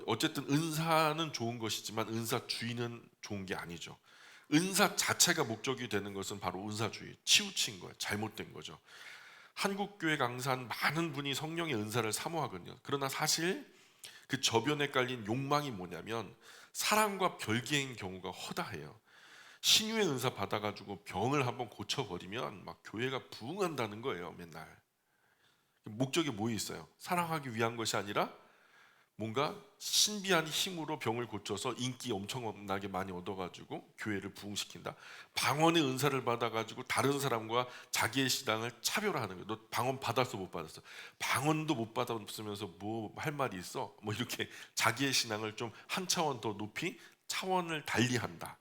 어쨌든 은사는 좋은 것이지만 은사 주의는 좋은 게 아니죠. 은사 자체가 목적이 되는 것은 바로 은사주의, 치우친 거예요. 잘못된 거죠. 한국교회 강사한 많은 분이 성령의 은사를 사모하거든요. 그러나 사실 그 저변에 깔린 욕망이 뭐냐면 사랑과 별개인 경우가 허다해요. 신유의 은사 받아가지고 병을 한번 고쳐버리면 막 교회가 부흥한다는 거예요. 맨날 목적이 뭐 있어요? 사랑하기 위한 것이 아니라 뭔가 신비한 힘으로 병을 고쳐서 인기 엄청나게 많이 얻어가지고 교회를 부흥시킨다. 방언의 은사를 받아가지고 다른 사람과 자기의 신앙을 차별화하는 거예요. 너 방언 받았어 못 받았어? 방언도 못 받았으면서 뭐 할 말이 있어? 뭐 이렇게 자기의 신앙을 좀 한 차원 더 높이 차원을 달리한다.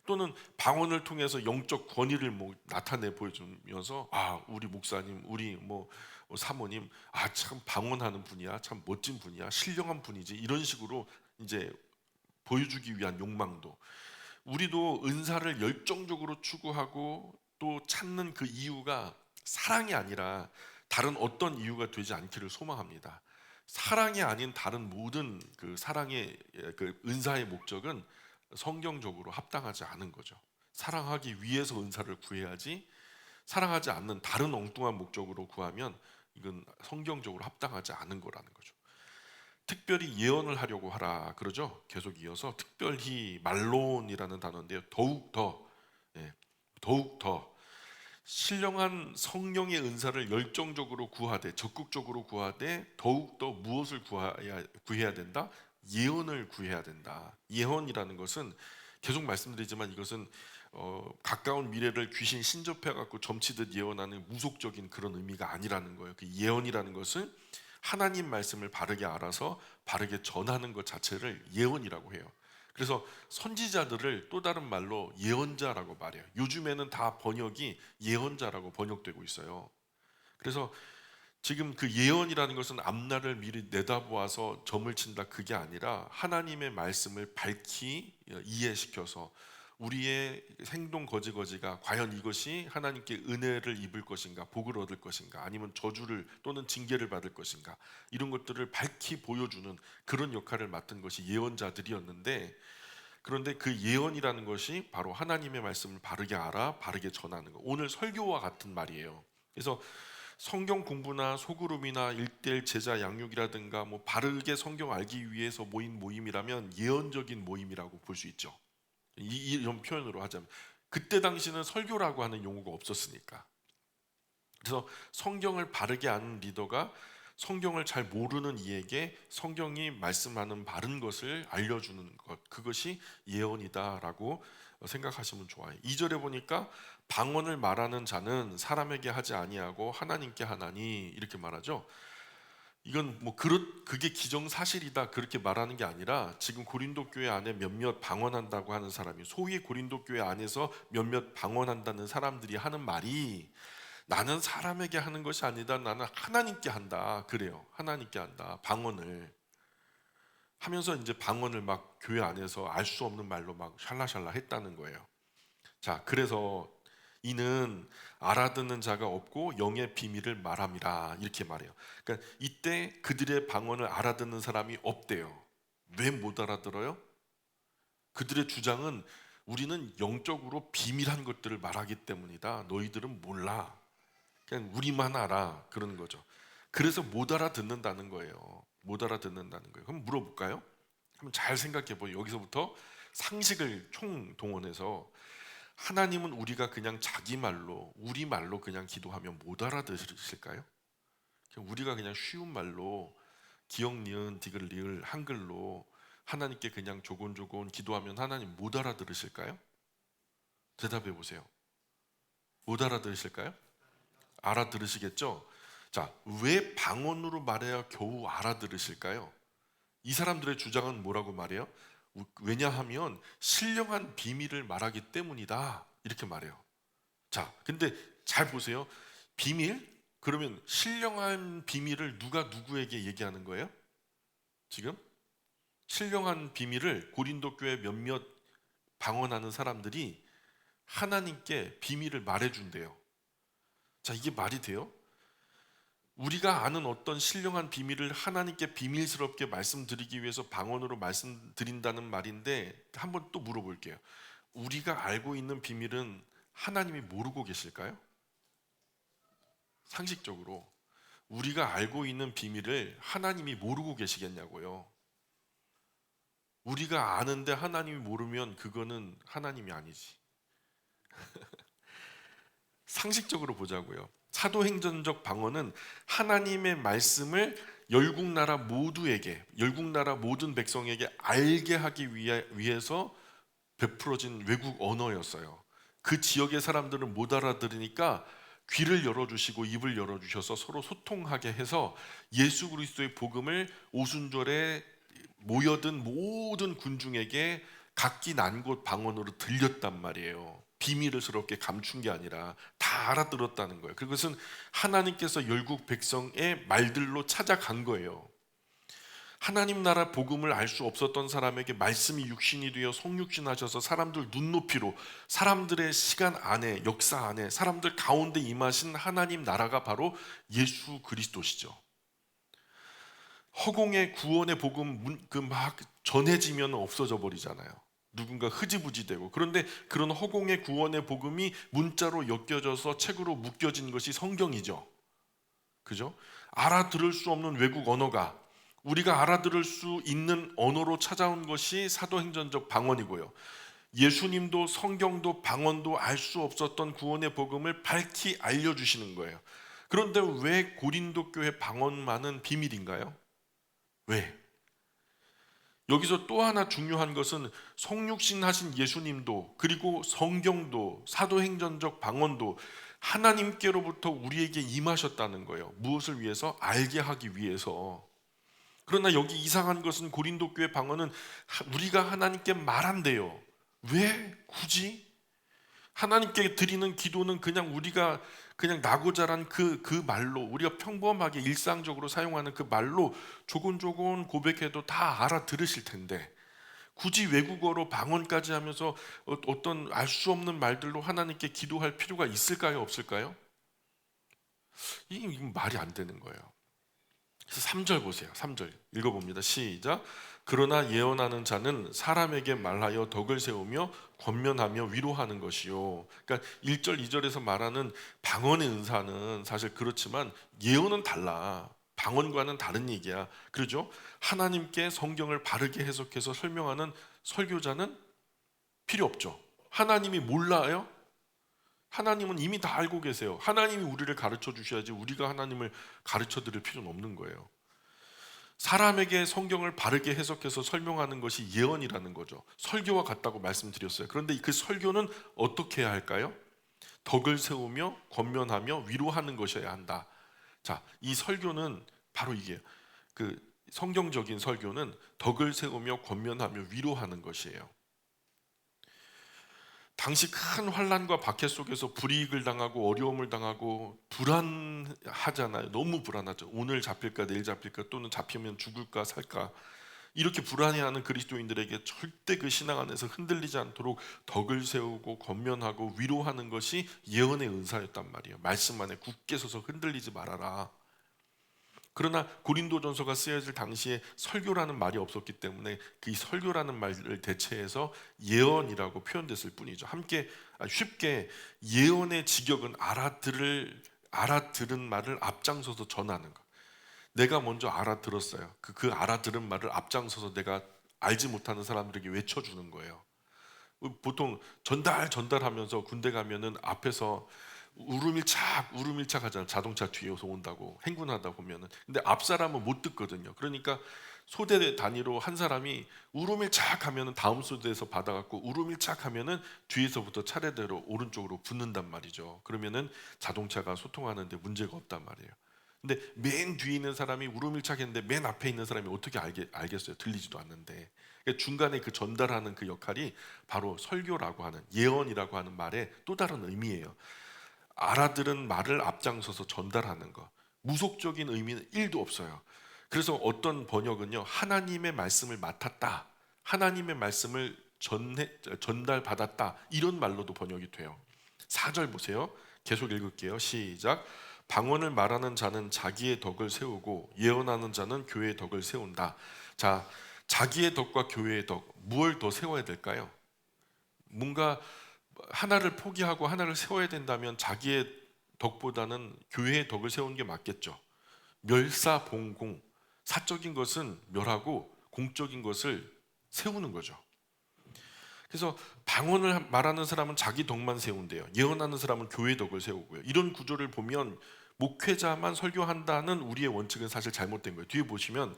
또는 방언을 통해서 영적 권위를 뭐 나타내 보여주면서 우리 목사님 우리 뭐 사모님 참 방언하는 분이야 참 멋진 분이야 신령한 분이지 이런 식으로 이제 보여주기 위한 욕망도 우리도 은사를 열정적으로 추구하고 또 찾는 그 이유가 사랑이 아니라 다른 어떤 이유가 되지 않기를 소망합니다. 사랑이 아닌 다른 모든 그 사랑의 그 은사의 목적은 성경적으로 합당하지 않은 거죠. 사랑하기 위해서 은사를 구해야지 사랑하지 않는 다른 엉뚱한 목적으로 구하면 이건 성경적으로 합당하지 않은 거라는 거죠. 특별히 예언을 하려고 하라 그러죠. 계속 이어서 특별히 말론이라는 단어인데요. 더욱 더, 예, 더욱 더 신령한 성령의 은사를 열정적으로 구하되 적극적으로 구하되 더욱 더 무엇을 구해야 된다? 예언을 구해야 된다. 예언이라는 것은 계속 말씀드리지만 이것은 가까운 미래를 귀신 신접해 갖고 점치듯 예언하는 무속적인 그런 의미가 아니라는 거예요. 그 예언이라는 것은 하나님 말씀을 바르게 알아서 바르게 전하는 것 자체를 예언이라고 해요. 그래서 선지자들을 또 다른 말로 예언자라고 말해요. 요즘에는 다 번역이 예언자라고 번역되고 있어요. 그래서 지금 그 예언이라는 것은 앞날을 미리 내다보아서 점을 친다 그게 아니라 하나님의 말씀을 밝히 이해시켜서 우리의 행동 거지가 과연 이것이 하나님께 은혜를 입을 것인가 복을 얻을 것인가 아니면 저주를 또는 징계를 받을 것인가 이런 것들을 밝히 보여주는 그런 역할을 맡은 것이 예언자들이었는데 그런데 그 예언이라는 것이 바로 하나님의 말씀을 바르게 알아 바르게 전하는 거. 오늘 설교와 같은 말이에요. 그래서 성경 공부나 소그룹이나 일대일 제자 양육이라든가 뭐 바르게 성경 알기 위해서 모인 모임이라면 예언적인 모임이라고 볼 수 있죠. 이런 표현으로 하자면 그때 당시는 설교라고 하는 용어가 없었으니까. 그래서 성경을 바르게 아는 리더가 성경을 잘 모르는 이에게 성경이 말씀하는 바른 것을 알려주는 것 그것이 예언이다라고 생각하시면 좋아요. 2절에 보니까 방언을 말하는 자는 사람에게 하지 아니하고 하나님께 하나니 이렇게 말하죠. 이건 뭐 그게 기정사실이다 그렇게 말하는 게 아니라 지금 고린도 교회 안에 몇몇 방언한다고 하는 사람이 소위 고린도 교회 안에서 몇몇 방언한다는 사람들이 하는 말이 나는 사람에게 하는 것이 아니다. 나는 하나님께 한다. 그래요. 하나님께 한다. 방언을 하면서 이제 방언을 막 교회 안에서 알 수 없는 말로 막 샬라샬라 했다는 거예요. 자, 그래서 이는 알아듣는 자가 없고 영의 비밀을 말함이라 이렇게 말해요. 그러니까 이때 그들의 방언을 알아듣는 사람이 없대요. 왜 못 알아들어요? 그들의 주장은 우리는 영적으로 비밀한 것들을 말하기 때문이다. 너희들은 몰라. 그냥 우리만 알아 그러는 거죠. 그래서 못 알아듣는다는 거예요. 못 알아듣는다는 거예요. 그럼 물어볼까요? 한번 잘 생각해 보요. 여기서부터 상식을 총동원해서 하나님은 우리가 그냥 자기 말로 우리 말로 그냥 기도하면 못 알아들으실까요? 우리가 그냥 쉬운 말로 기역 니은 디귿 리을 한글로 하나님께 그냥 조곤조곤 기도하면 하나님 못 알아들으실까요? 대답해 보세요. 못 알아들으실까요? 알아들으시겠죠? 자, 왜 방언으로 말해야 겨우 알아들으실까요? 이 사람들의 주장은 뭐라고 말해요? 왜냐하면 신령한 비밀을 말하기 때문이다. 이렇게 말해요. 자, 근데 잘 보세요. 비밀? 그러면 신령한 비밀을 누가 누구에게 얘기하는 거예요? 지금? 신령한 비밀을 고린도 교회 몇몇 방언하는 사람들이 하나님께 비밀을 말해준대요. 자, 이게 말이 돼요? 우리가 아는 어떤 신령한 비밀을 하나님께 비밀스럽게 말씀드리기 위해서 방언으로 말씀드린다는 말인데, 한번 또 물어볼게요. 우리가 알고 있는 비밀은 하나님이 모르고 계실까요? 상식적으로 우리가 알고 있는 비밀을 하나님이 모르고 계시겠냐고요. 우리가 아는데 하나님이 모르면 그거는 하나님이 아니지. 상식적으로 보자고요. 사도행전적 방언은 하나님의 말씀을 열국 나라 모두에게, 열국 나라 모든 백성에게 알게 하기 위해서 베풀어진 외국 언어였어요. 그 지역의 사람들은 못 알아들으니까 귀를 열어주시고 입을 열어주셔서 서로 소통하게 해서 예수 그리스도의 복음을 오순절에 모여든 모든 군중에게 각기 난 곳 방언으로 들렸단 말이에요. 비밀스럽게 감춘 게 아니라 다 알아들었다는 거예요. 그것은 하나님께서 열국 백성의 말들로 찾아간 거예요. 하나님 나라 복음을 알 수 없었던 사람에게 말씀이 육신이 되어 성육신하셔서 사람들 눈높이로, 사람들의 시간 안에, 역사 안에, 사람들 가운데 임하신 하나님 나라가 바로 예수 그리스도시죠. 허공의 구원의 복음 막 전해지면 없어져 버리잖아요. 누군가 흐지부지 되고. 그런데 그런 허공의 구원의 복음이 문자로 엮여져서 책으로 묶여진 것이 성경이죠. 그죠? 알아들을 수 없는 외국 언어가 우리가 알아들을 수 있는 언어로 찾아온 것이 사도행전적 방언이고요. 예수님도 성경도 방언도 알 수 없었던 구원의 복음을 밝히 알려주시는 거예요. 그런데 왜 고린도 교회 방언만은 비밀인가요? 왜? 여기서 또 하나 중요한 것은 성육신 하신 예수님도, 그리고 성경도, 사도행전적 방언도 하나님께로부터 우리에게 임하셨다는 거예요. 무엇을 위해서? 알게 하기 위해서. 그러나 여기 이상한 것은 고린도 교회 방언은 우리가 하나님께 말한대요. 왜 굳이? 하나님께 드리는 기도는 그냥 우리가 그냥 나고 자란 그 말로, 우리가 평범하게 일상적으로 사용하는 그 말로 조곤조곤 고백해도 다 알아들으실 텐데, 굳이 외국어로 방언까지 하면서 어떤 알 수 없는 말들로 하나님께 기도할 필요가 있을까요? 없을까요? 이게 말이 안 되는 거예요. 그래서 3절 보세요. 3절 읽어봅니다. 시작. 그러나 예언하는 자는 사람에게 말하여 덕을 세우며 권면하며 위로하는 것이요. 그러니까 1절 2절에서 말하는 방언의 은사는 사실 그렇지만 예언은 달라. 방언과는 다른 얘기야. 그러죠? 하나님께 성경을 바르게 해석해서 설명하는 설교자는 필요 없죠. 하나님이 몰라요? 하나님은 이미 다 알고 계세요. 하나님이 우리를 가르쳐 주셔야지 우리가 하나님을 가르쳐 드릴 필요는 없는 거예요. 사람에게 성경을 바르게 해석해서 설명하는 것이 예언이라는 거죠. 설교와 같다고 말씀드렸어요. 그런데 그 설교는 어떻게 해야 할까요? 덕을 세우며 권면하며 위로하는 것이어야 한다. 자, 이 설교는 바로 이게 그 성경적인 설교는 덕을 세우며 권면하며 위로하는 것이에요. 당시 큰 환난과 박해 속에서 불이익을 당하고 어려움을 당하고 불안하잖아요. 너무 불안하죠. 오늘 잡힐까 내일 잡힐까 또는 잡히면 죽을까 살까 이렇게 불안해하는 그리스도인들에게 절대 그 신앙 안에서 흔들리지 않도록 덕을 세우고 권면하고 위로하는 것이 예언의 은사였단 말이에요. 말씀 안에 굳게 서서 흔들리지 말아라. 그러나 고린도전서가 쓰여질 당시에 설교라는 말이 없었기 때문에 그 설교라는 말을 대체해서 예언이라고 표현됐을 뿐이죠. 함께 쉽게 예언의 직역은 알아들은 말을 앞장서서 전하는 것. 내가 먼저 알아들었어요. 그 알아들은 말을 앞장서서 내가 알지 못하는 사람들에게 외쳐주는 거예요. 보통 전달하면서 군대 가면은 앞에서 울음일착 하잖아요. 자동차 뒤에서 온다고 행군하다 보면은. 근데 앞 사람은 못 듣거든요. 그러니까 소대 단위로 한 사람이 울음일착 하면은 다음 소대에서 받아갖고 울음일착 하면은 뒤에서부터 차례대로 오른쪽으로 붙는단 말이죠. 그러면은 자동차가 소통하는데 문제가 없단 말이에요. 근데 맨 뒤에 있는 사람이 울음일착했는데 맨 앞에 있는 사람이 어떻게 알겠어요? 들리지도 않는데. 그러니까 중간에 그 전달하는 그 역할이 바로 설교라고 하는 예언이라고 하는 말의 또 다른 의미예요. 알아들은 말을 앞장서서 전달하는 것. 무속적인 의미는 1도 없어요. 그래서 어떤 번역은요, 하나님의 말씀을 맡았다, 하나님의 말씀을 전달받았다, 이런 말로도 번역이 돼요. 4절 보세요. 계속 읽을게요. 시작. 방언을 말하는 자는 자기의 덕을 세우고 예언하는 자는 교회의 덕을 세운다. 자, 자기의 덕과 교회의 덕, 무엇을 더 세워야 될까요? 뭔가 하나를 포기하고 하나를 세워야 된다면 자기의 덕보다는 교회의 덕을 세우는 게 맞겠죠. 멸사봉공, 사적인 것은 멸하고 공적인 것을 세우는 거죠. 그래서 방언을 말하는 사람은 자기 덕만 세운대요. 예언하는 사람은 교회 덕을 세우고요. 이런 구조를 보면 목회자만 설교한다는 우리의 원칙은 사실 잘못된 거예요. 뒤에 보시면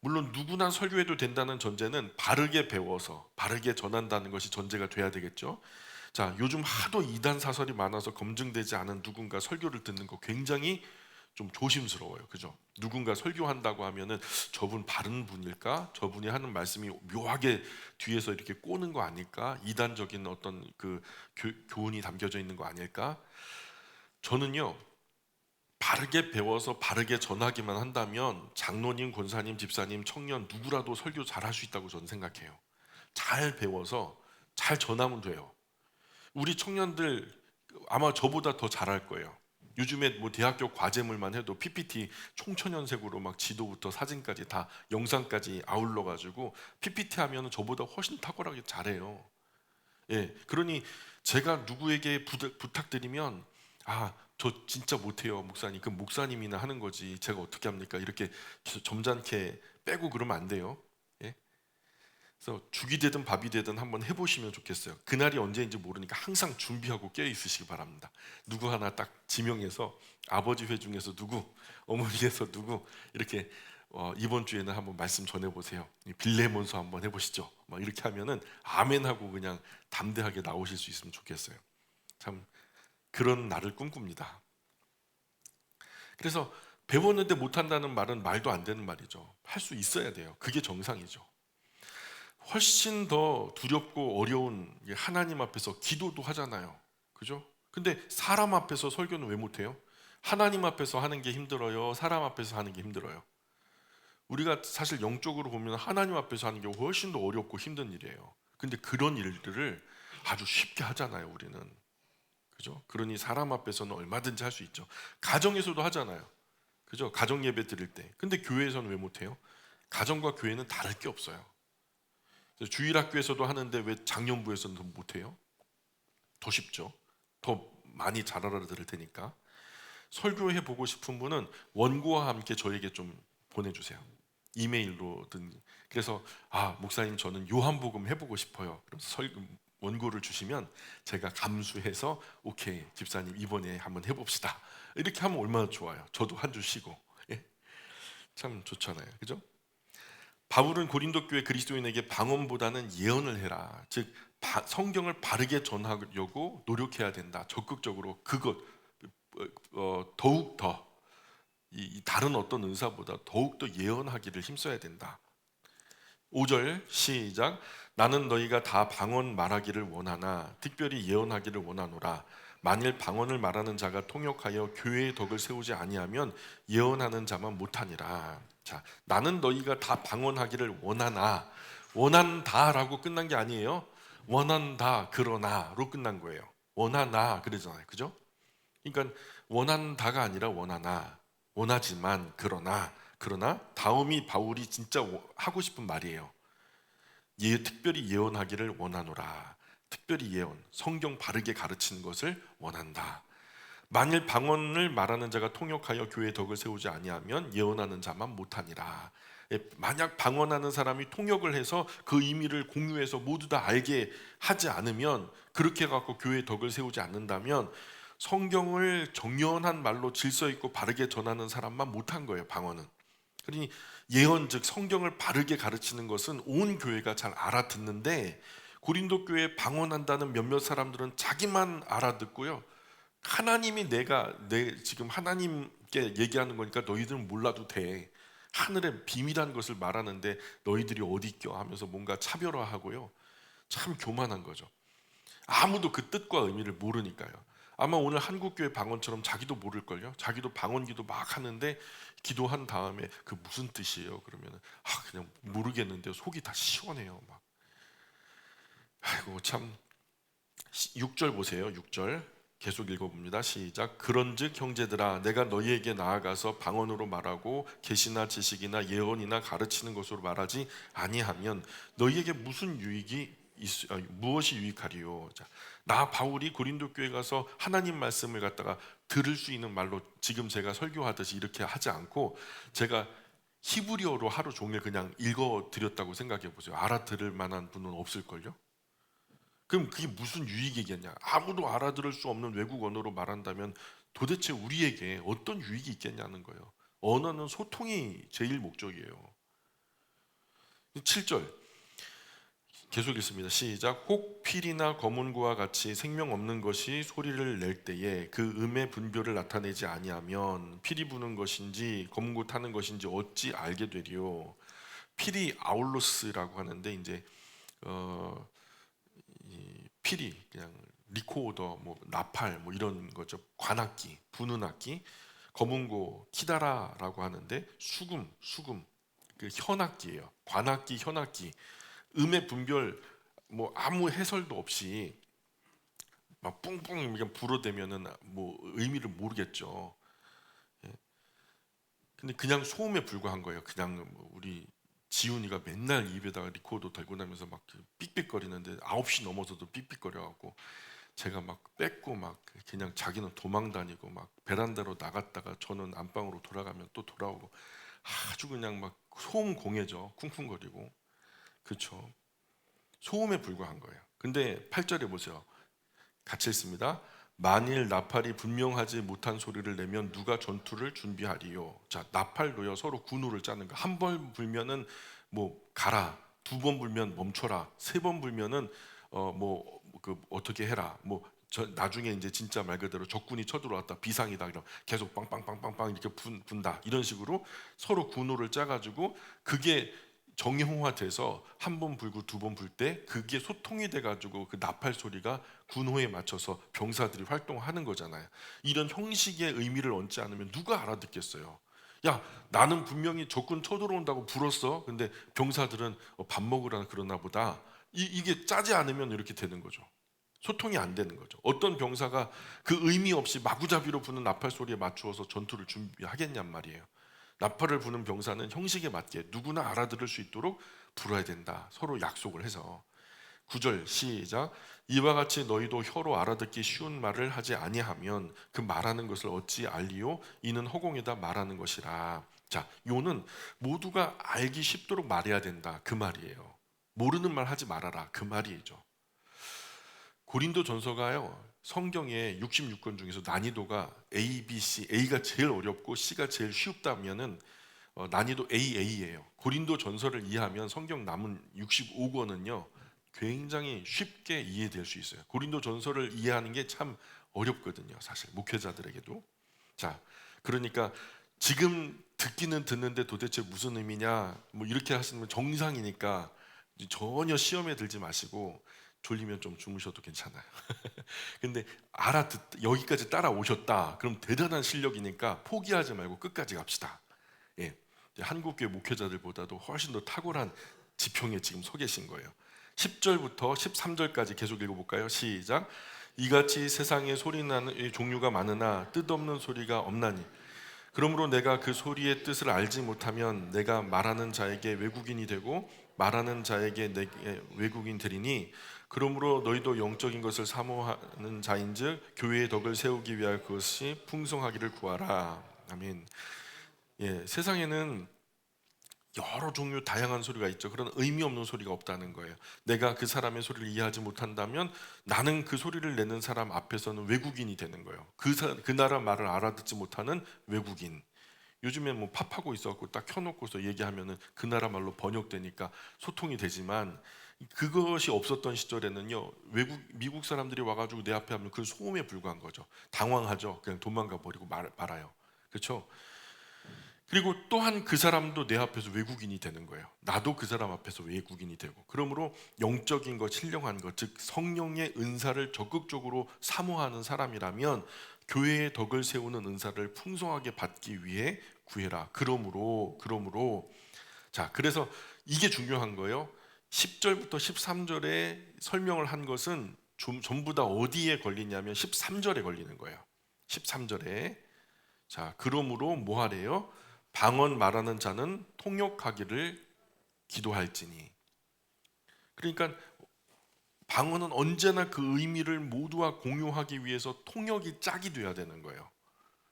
물론 누구나 설교해도 된다는 전제는 바르게 배워서 바르게 전한다는 것이 전제가 돼야 되겠죠. 자, 요즘 하도 이단 사설이 많아서 검증되지 않은 누군가 설교를 듣는 거 굉장히 좀 조심스러워요. 그죠? 누군가 설교한다고 하면은 저분 바른 분일까? 저분이 하는 말씀이 묘하게 뒤에서 이렇게 꼬는 거 아닐까? 이단적인 어떤 그 교훈이 담겨져 있는 거 아닐까? 저는요, 바르게 배워서 바르게 전하기만 한다면 장로님, 권사님, 집사님, 청년 누구라도 설교 잘할 수 있다고 저는 생각해요. 잘 배워서 잘 전하면 돼요. 우리 청년들 아마 저보다 더 잘할 거예요. 요즘에 뭐 대학교 과제물만 해도 PPT 총천연색으로 막 지도부터 사진까지 다 영상까지 아울러 가지고 PPT 하면은 저보다 훨씬 탁월하게 잘해요. 예, 그러니 제가 누구에게 부탁드리면 저 진짜 못해요, 목사님. 그럼 목사님이나 하는 거지. 제가 어떻게 합니까? 이렇게 점잖게 빼고 그러면 안 돼요. 예? 그래서 죽이 되든 밥이 되든 한번 해보시면 좋겠어요. 그날이 언제인지 모르니까 항상 준비하고 깨어 있으시기 바랍니다. 누구 하나 딱 지명해서 아버지 회 중에서 누구, 어머니에서 누구 이렇게 이번 주에는 한번 말씀 전해보세요. 빌레몬서 한번 해보시죠. 막 이렇게 하면은 아멘 하고 그냥 담대하게 나오실 수 있으면 좋겠어요. 참 그런 날을 꿈꿉니다. 그래서 배웠는데 못한다는 말은 말도 안 되는 말이죠. 할 수 있어야 돼요. 그게 정상이죠. 훨씬 더 두렵고 어려운 하나님 앞에서 기도도 하잖아요. 그죠? 근데 사람 앞에서 설교는 왜 못해요? 하나님 앞에서 하는 게 힘들어요? 사람 앞에서 하는 게 힘들어요? 우리가 사실 영적으로 보면 하나님 앞에서 하는 게 훨씬 더 어렵고 힘든 일이에요. 근데 그런 일들을 아주 쉽게 하잖아요, 우리는. 그죠? 그러니 사람 앞에서는 얼마든지 할 수 있죠. 가정에서도 하잖아요. 그죠? 가정 예배 드릴 때. 근데 교회에서는 왜 못해요? 가정과 교회는 다를 게 없어요. 주일학교에서도 하는데 왜 장년부에서는 더 못해요? 더 쉽죠. 더 많이 잘 알아들을 테니까. 설교해 보고 싶은 분은 원고와 함께 저에게 좀 보내주세요. 이메일로든. 그래서 목사님 저는 요한복음 해보고 싶어요. 그래서 원고를 주시면 제가 감수해서 오케이 집사님 이번에 한번 해봅시다. 이렇게 하면 얼마나 좋아요. 저도 한 주 쉬고. 예? 참 좋잖아요. 그죠? 바울은 고린도 교회 그리스도인에게 방언보다는 예언을 해라. 즉 성경을 바르게 전하려고 노력해야 된다. 적극적으로 그것 더욱 더 이 다른 어떤 은사보다 더욱 더 예언하기를 힘써야 된다. 5절 시작. 나는 너희가 다 방언 말하기를 원하나 특별히 예언하기를 원하노라. 만일 방언을 말하는 자가 통역하여 교회의 덕을 세우지 아니하면 예언하는 자만 못하니라. 자, 나는 너희가 다 방언하기를 원하나 원한다라고 끝난 게 아니에요. 원한다 그러나로 끝난 거예요. 원하나 그러잖아요. 그죠? 그러니까 원한다가 아니라 원하나 원하지만 그러나 다음이 바울이 진짜 하고 싶은 말이에요. 특별히 예언하기를 원하노라. 특별히 예언, 성경 바르게 가르치는 것을 원한다. 만일 방언을 말하는 자가 통역하여 교회의 덕을 세우지 아니하면 예언하는 자만 못하니라. 만약 방언하는 사람이 통역을 해서 그 의미를 공유해서 모두 다 알게 하지 않으면 그렇게 갖고 교회의 덕을 세우지 않는다면 성경을 정연한 말로 질서 있고 바르게 전하는 사람만 못한 거예요. 방언은. 그러니 예언 즉 성경을 바르게 가르치는 것은 온 교회가 잘 알아듣는데 고린도 교회에 방언한다는 몇몇 사람들은 자기만 알아듣고요. 하나님이 내 지금 하나님께 얘기하는 거니까 너희들은 몰라도 돼. 하늘의 비밀한 것을 말하는데 너희들이 어디 껴 하면서 뭔가 차별화하고요. 참 교만한 거죠. 아무도 그 뜻과 의미를 모르니까요. 아마 오늘 한국교회 방언처럼 자기도 모를걸요. 자기도 방언기도 막 하는데 기도한 다음에 그 무슨 뜻이에요? 그러면 그냥 모르겠는데 속이 다 시원해요. 막. 아이고 참 6절 보세요. 6절 계속 읽어봅니다. 시작. 그런즉 형제들아 내가 너희에게 나아가서 방언으로 말하고 계시나 지식이나 예언이나 가르치는 것으로 말하지 아니하면 너희에게 무엇이 유익하리요. 자, 나 바울이 고린도 교회 가서 하나님 말씀을 갖다가 들을 수 있는 말로 지금 제가 설교하듯이 이렇게 하지 않고 제가 히브리어로 하루 종일 그냥 읽어 드렸다고 생각해 보세요. 알아들을 만한 분은 없을걸요? 그럼 그게 무슨 유익이겠냐? 아무도 알아들을 수 없는 외국 언어로 말한다면 도대체 우리에게 어떤 유익이 있겠냐는 거예요. 언어는 소통이 제일 목적이에요. 7절 계속 읽습니다. 시작. 혹 필이나 검은고와 같이 생명 없는 것이 소리를 낼 때에 그 음의 분별을 나타내지 아니하면 필이 부는 것인지 검은고 타는 것인지 어찌 알게 되리요. 필이 아울로스라고 하는데 이제 필이 그냥 리코더, 뭐 나팔, 뭐 이런 거죠. 관악기, 부는 악기. 검은고 키다라라고 하는데 수금 그 현악기예요. 관악기, 현악기. 음의 분별 뭐 아무 해설도 없이 막 뿡뿡 그냥 불어대면은 뭐 의미를 모르겠죠. 예. 근데 그냥 소음에 불과한 거예요. 그냥 뭐 우리 지훈이가 맨날 입에다가 리코더 대고 나면서 막 삑삑거리는데 9시 넘어서도 삑삑거려갖고 제가 막 뺏고 막 그냥 자기는 도망 다니고 막 베란다로 나갔다가 저는 안방으로 돌아가면 또 돌아오고 아주 그냥 막 소음 공해죠. 쿵쿵거리고. 그렇죠. 소음에 불과한 거예요. 근데 8절에 보세요. 같이 읽습니다. 만일 나팔이 분명하지 못한 소리를 내면 누가 전투를 준비하리요. 자, 나팔도요 서로 군호를 짜는 거. 한 번 불면은 뭐 가라. 두 번 불면 멈춰라. 세 번 불면은 뭐 그 어떻게 해라. 뭐 나중에 이제 진짜 말 그대로 적군이 쳐들어왔다 비상이다 이런 계속 빵빵빵빵빵 이렇게 분다 이런 식으로 서로 군호를 짜가지고 그게 정형화돼서 한 번 불고 두 번 불 때 그게 소통이 돼가지고 그 나팔 소리가 군호에 맞춰서 병사들이 활동하는 거잖아요. 이런 형식의 의미를 얹지 않으면 누가 알아듣겠어요? 야, 나는 분명히 적군 쳐들어온다고 불었어. 근데 병사들은 밥 먹으라 그러나 보다. 이게 짜지 않으면 이렇게 되는 거죠. 소통이 안 되는 거죠. 어떤 병사가 그 의미 없이 마구잡이로 부는 나팔 소리에 맞추어서 전투를 준비하겠냔 말이에요. 나팔을 부는 병사는 형식에 맞게 누구나 알아들을 수 있도록 불어야 된다. 서로 약속을 해서. 9절 시작. 이와 같이 너희도 혀로 알아듣기 쉬운 말을 하지 아니하면 그 말하는 것을 어찌 알리요? 이는 허공에다 말하는 것이라. 자, 요는 모두가 알기 쉽도록 말해야 된다. 그 말이에요. 모르는 말 하지 말아라. 그 말이죠. 고린도 전서가요. 성경의 66권 중에서 난이도가 A, B, C, A가 제일 어렵고 C가 제일 쉽다면은 난이도 AA예요. 고린도 전서를 이해하면 성경 남은 65권은요 굉장히 쉽게 이해될 수 있어요. 고린도 전서를 이해하는 게 참 어렵거든요, 사실 목회자들에게도. 자, 그러니까 지금 듣기는 듣는데 도대체 무슨 의미냐, 뭐 이렇게 하시는 건 정상이니까 전혀 시험에 들지 마시고 졸리면 좀 주무셔도 괜찮아요. 근데 여기까지 따라오셨다. 그럼 대단한 실력이니까 포기하지 말고 끝까지 갑시다. 예. 한국교회 목회자들보다도 훨씬 더 탁월한 지평에 지금 서 계신 거예요. 10절부터 13절까지 계속 읽어볼까요? 시작. 이같이 세상에 소리나는 종류가 많으나 뜻없는 소리가 없나니 그러므로 내가 그 소리의 뜻을 알지 못하면 내가 말하는 자에게 외국인이 되고 말하는 자에게 내게 외국인 되리니 그러므로 너희도 영적인 것을 사모하는 자인즉 교회의 덕을 세우기 위하여 그것이 풍성하기를 구하라. 아멘. 예, 세상에는 여러 종류 다양한 소리가 있죠. 그런 의미 없는 소리가 없다는 거예요. 내가 그 사람의 소리를 이해하지 못한다면 나는 그 소리를 내는 사람 앞에서는 외국인이 되는 거예요. 그 나라 말을 알아듣지 못하는 외국인. 요즘에 뭐 팝하고 있어갖고 딱 켜놓고서 얘기하면은 그 나라 말로 번역되니까 소통이 되지만 그것이 없었던 시절에는요 미국 사람들이 와가지고 내 앞에 하면 그 소음에 불과한 거죠. 당황하죠. 그냥 도망가 버리고 말아요. 그렇죠? 그리고 또한 그 사람도 내 앞에서 외국인이 되는 거예요. 나도 그 사람 앞에서 외국인이 되고. 그러므로 영적인 것, 신령한 것, 즉 성령의 은사를 적극적으로 사모하는 사람이라면 교회의 덕을 세우는 은사를 풍성하게 받기 위해 구해라. 그러므로 자, 그래서 이게 중요한 거예요. 10절부터 13절에 설명을 한 것은 전부 다 어디에 걸리냐면 13절에 걸리는 거예요. 13절에 자 그러므로 뭐 하래요? 방언 말하는 자는 통역하기를 기도할지니. 그러니까 방언은 언제나 그 의미를 모두와 공유하기 위해서 통역이 짝이 돼야 되는 거예요.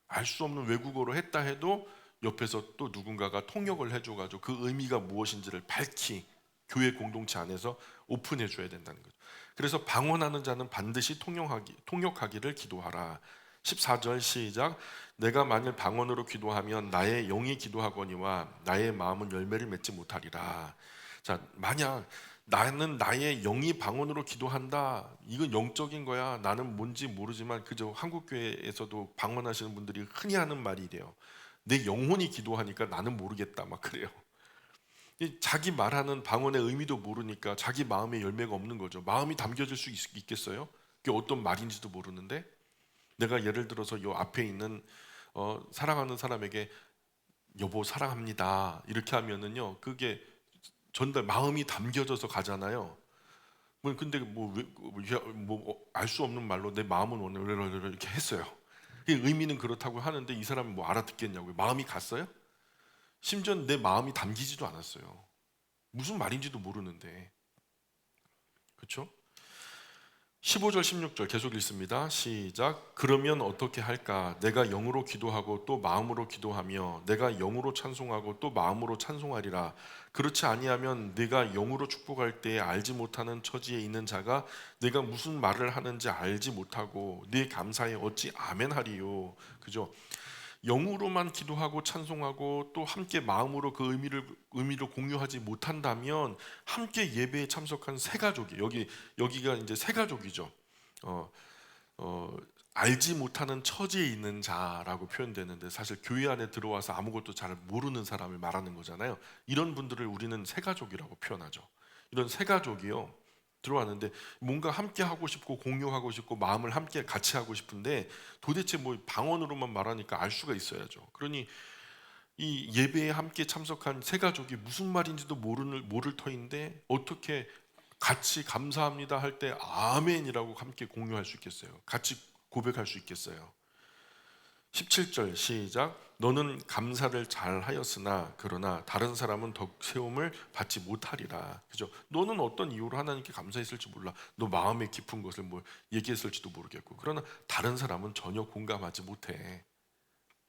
알 수 없는 외국어로 했다 해도 옆에서 또 누군가가 통역을 해줘가지고 그 의미가 무엇인지를 밝히 교회 공동체 안에서 오픈해 줘야 된다는 거죠. 그래서 방언하는 자는 반드시 통역하기를 기도하라. 14절 시작. 내가 만일 방언으로 기도하면 나의 영이 기도하거니와 나의 마음은 열매를 맺지 못하리라. 자, 만약 나는 나의 영이 방언으로 기도한다. 이건 영적인 거야. 나는 뭔지 모르지만 그저 한국교회에서도 방언하시는 분들이 흔히 하는 말이 이래요. 내 영혼이 기도하니까 나는 모르겠다. 막 그래요. 자기 말하는 방언의 의미도 모르니까 자기 마음에 열매가 없는 거죠. 마음이 담겨질 수 있겠어요? 그게 어떤 말인지도 모르는데 내가 예를 들어서 요 앞에 있는 사랑하는 사람에게 여보 사랑합니다 이렇게 하면은요 그게 전달 마음이 담겨져서 가잖아요. 근데 뭐 알 수 없는 말로 내 마음은 오늘 이렇게 했어요. 의미는 그렇다고 하는데 이 사람은 뭐 알아듣겠냐고요. 마음이 갔어요? 심지어 내 마음이 담기지도 않았어요. 무슨 말인지도 모르는데. 그렇죠? 15절 16절 계속 읽습니다. 시작. 그러면 어떻게 할까? 내가 영으로 기도하고 또 마음으로 기도하며 내가 영으로 찬송하고 또 마음으로 찬송하리라. 그렇지 아니하면 내가 영으로 축복할 때에 알지 못하는 처지에 있는 자가 내가 무슨 말을 하는지 알지 못하고 네 감사에 어찌 아멘하리요. 그죠? 영으로만 기도하고 찬송하고 또 함께 마음으로 그 의미를 공유하지 못한다면 함께 예배에 참석한 세 가족이 여기가 이제 세 가족이죠. 어, 알지 못하는 처지에 있는 자라고 표현되는데 사실 교회 안에 들어와서 아무것도 잘 모르는 사람을 말하는 거잖아요. 이런 분들을 우리는 세 가족이라고 표현하죠. 이런 세 가족이요. 들어왔는데 뭔가 함께 하고 싶고 공유하고 싶고 마음을 함께 같이 하고 싶은데 도대체 뭐 방언으로만 말하니까 알 수가 있어야죠. 그러니 이 예배에 함께 참석한 세 가족이 무슨 말인지도 모를 터인데 어떻게 같이 감사합니다 할 때 아멘이라고 함께 공유할 수 있겠어요? 같이 고백할 수 있겠어요? 17절 시작. 너는 감사를 잘 하였으나 그러나 다른 사람은 덕 세움을 받지 못하리라. 그죠? 너는 어떤 이유로 하나님께 감사했을지 몰라. 너 마음의 깊은 것을 뭐 얘기했을지도 모르겠고. 그러나 다른 사람은 전혀 공감하지 못해.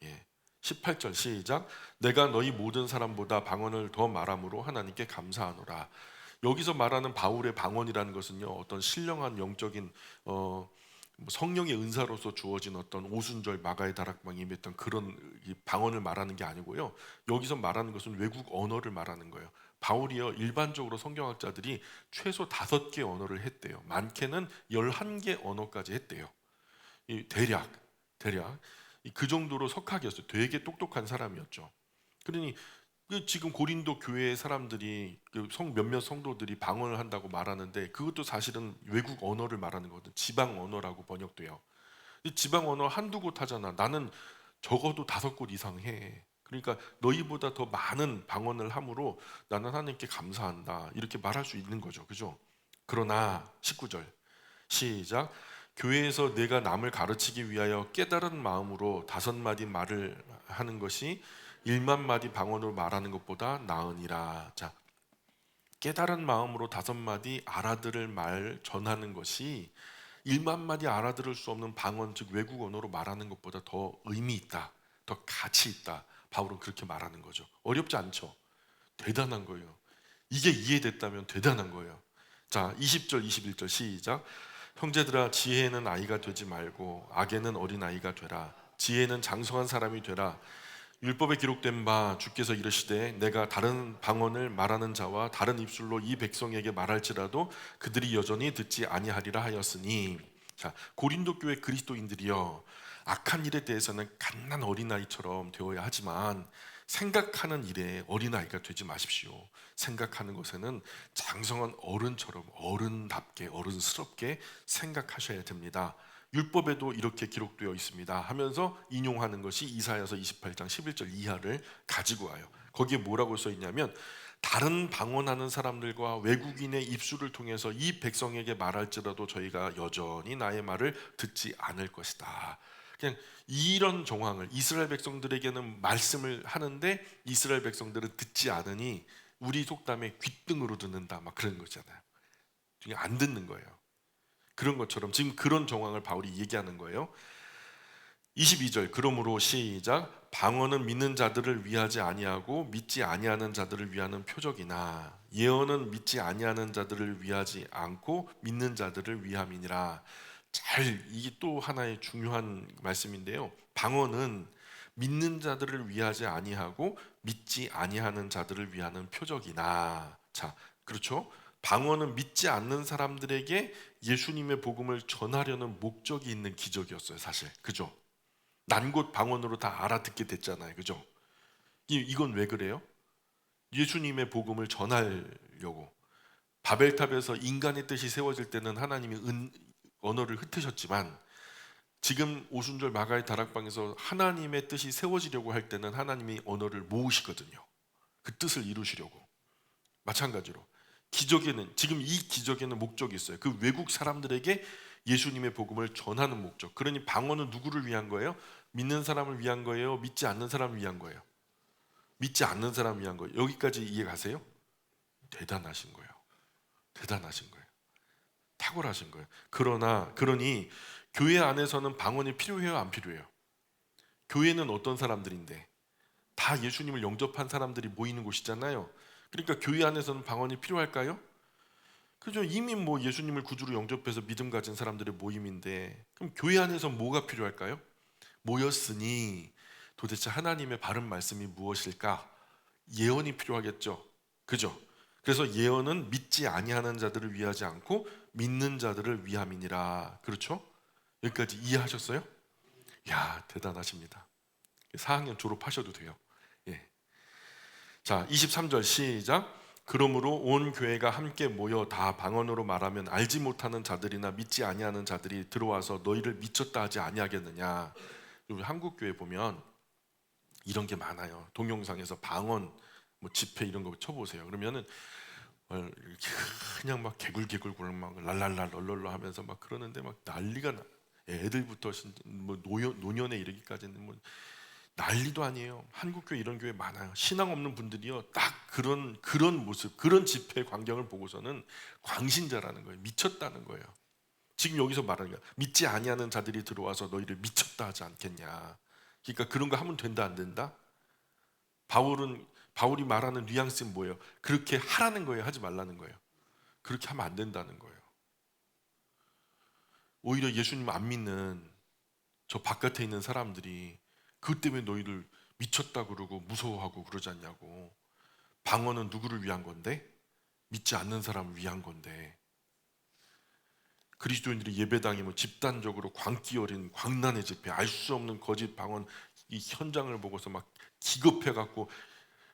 예. 18절 시작. 내가 너희 모든 사람보다 방언을 더 말함으로 하나님께 감사하노라. 여기서 말하는 바울의 방언이라는 것은요. 어떤 신령한 영적인 성령의 은사로서 주어진 어떤 오순절 마가의 다락방에 임했던 그런 방언을 말하는 게 아니고요. 여기서 말하는 것은 외국 언어를 말하는 거예요. 바울이요 일반적으로 성경학자들이 최소 5개 언어를 했대요. 많게는 11개 언어까지 했대요. 대략 그 정도로 석학이었어요. 되게 똑똑한 사람이었죠. 그러니 지금 고린도 교회의 사람들이 몇몇 성도들이 방언을 한다고 말하는데 그것도 사실은 외국 언어를 말하는 거거든. 지방 언어라고 번역돼요. 지방 언어 한두 곳 하잖아. 나는 적어도 5곳 이상 해. 그러니까 너희보다 더 많은 방언을 함으로 나는 하나님께 감사한다. 이렇게 말할 수 있는 거죠. 그죠? 그러나 19절 시작. 교회에서 내가 남을 가르치기 위하여 깨달은 마음으로 5마디 말을 하는 것이 1만 마디 방언으로 말하는 것보다 나으니라. 자, 깨달은 마음으로 5마디 알아들을 말 전하는 것이 1만 마디 알아들을 수 없는 방언 즉 외국 언어로 말하는 것보다 더 의미 있다, 더 가치 있다. 바울은 그렇게 말하는 거죠. 어렵지 않죠. 대단한 거예요. 이게 이해됐다면 대단한 거예요. 자, 20절 21절 시작. 형제들아 지혜에는 아이가 되지 말고 악에는 어린아이가 되라. 지혜는 장성한 사람이 되라. 율법에 기록된 바 주께서 이르시되 내가 다른 방언을 말하는 자와 다른 입술로 이 백성에게 말할지라도 그들이 여전히 듣지 아니하리라 하였으니. 자, 고린도 교회 그리스도인들이여 악한 일에 대해서는 갓난 어린아이처럼 되어야 하지만 생각하는 일에 어린아이가 되지 마십시오. 생각하는 것에는 장성한 어른처럼 어른답게 어른스럽게 생각하셔야 됩니다. 율법에도 이렇게 기록되어 있습니다 하면서 인용하는 것이 이사야서 28장 11절 이하를 가지고 와요. 거기에 뭐라고 써 있냐면 다른 방언하는 사람들과 외국인의 입술을 통해서 이 백성에게 말할지라도 저희가 여전히 나의 말을 듣지 않을 것이다. 그냥 이런 정황을 이스라엘 백성들에게는 말씀을 하는데 이스라엘 백성들은 듣지 않으니 우리 속담에 귓등으로 듣는다 막 그런 거잖아요. 그냥 안 듣는 거예요. 그런 것처럼 지금 그런 정황을 바울이 얘기하는 거예요. 22절 그러므로 시작 방언은 믿는 자들을 위하지 아니하고 믿지 아니하는 자들을 위하는 표적이나 예언은 믿지 아니하는 자들을 위하지 않고 믿는 자들을 위함이니라. 이게 또 하나의 중요한 말씀인데요. 방언은 믿는 자들을 위하지 아니하고 믿지 아니하는 자들을 위하는 표적이나. 자, 그렇죠? 방언은 믿지 않는 사람들에게 예수님의 복음을 전하려는 목적이 있는 기적이었어요, 사실. 그죠? 난 곧 방언으로 다 알아듣게 됐잖아요. 그죠? 이건 왜 그래요? 예수님의 복음을 전하려고. 바벨탑에서 인간의 뜻이 세워질 때는 하나님이 언어를 흩으셨지만 지금 오순절 마가의 다락방에서 하나님의 뜻이 세워지려고 할 때는 하나님이 언어를 모으시거든요. 그 뜻을 이루시려고. 마찬가지로 기적에는 지금 이 기적에는 목적이 있어요. 그 외국 사람들에게 예수님의 복음을 전하는 목적. 그러니 방언은 누구를 위한 거예요? 믿는 사람을 위한 거예요? 믿지 않는 사람을 위한 거예요? 믿지 않는 사람을 위한 거예요. 여기까지 이해 가세요? 대단하신 거예요. 대단하신 거예요. 탁월하신 거예요. 그러니 교회 안에서는 방언이 필요해요, 안 필요해요? 교회는 어떤 사람들인데 다 예수님을 영접한 사람들이 모이는 곳이잖아요. 그러니까 교회 안에서는 방언이 필요할까요? 그죠? 이미 뭐 예수님을 구주로 영접해서 믿음 가진 사람들의 모임인데 그럼 교회 안에서 뭐가 필요할까요? 모였으니 도대체 하나님의 바른 말씀이 무엇일까? 예언이 필요하겠죠. 그죠? 그래서 예언은 믿지 아니하는 자들을 위하지 않고 믿는 자들을 위함이니라. 그렇죠? 여기까지 이해하셨어요? 야, 대단하십니다. 4학년 졸업하셔도 돼요. 예. 자, 23절 시작. 그러므로 온 교회가 함께 모여 다 방언으로 말하면 알지 못하는 자들이나 믿지 아니하는 자들이 들어와서 너희를 미쳤다 하지 아니하겠느냐. 우리 한국 교회 보면 이런 게 많아요. 동영상에서 방언 뭐 집회 이런 거 쳐보세요. 그러면은 이렇게 그냥 막 개굴개굴 막 랄랄랄 럴럴러 하면서 막 그러는데 막 난리가 나. 애들부터 뭐 노년에 이르기까지는 뭐 난리도 아니에요. 한국 교회 이런 교회 많아요. 신앙 없는 분들이요, 딱 그런 모습, 그런 집회 광경을 보고서는 광신자라는 거예요. 미쳤다는 거예요. 지금 여기서 말하는 거야. 믿지 아니하는 자들이 들어와서 너희를 미쳤다 하지 않겠냐. 그러니까 그런 거 하면 된다 안 된다? 바울이 말하는 뉘앙스는 뭐예요? 그렇게 하라는 거예요, 하지 말라는 거예요? 그렇게 하면 안 된다는 거예요. 오히려 예수님 안 믿는 저 바깥에 있는 사람들이 그것 때문에 너희를 미쳤다 그러고 무서워하고 그러지 않냐고. 방언은 누구를 위한 건데? 믿지 않는 사람을 위한 건데. 그리스도인들이 예배당에 뭐 집단적으로 광기 어린 광란의 집회, 알 수 없는 거짓 방언 이 현장을 보고서 막 기겁해 갖고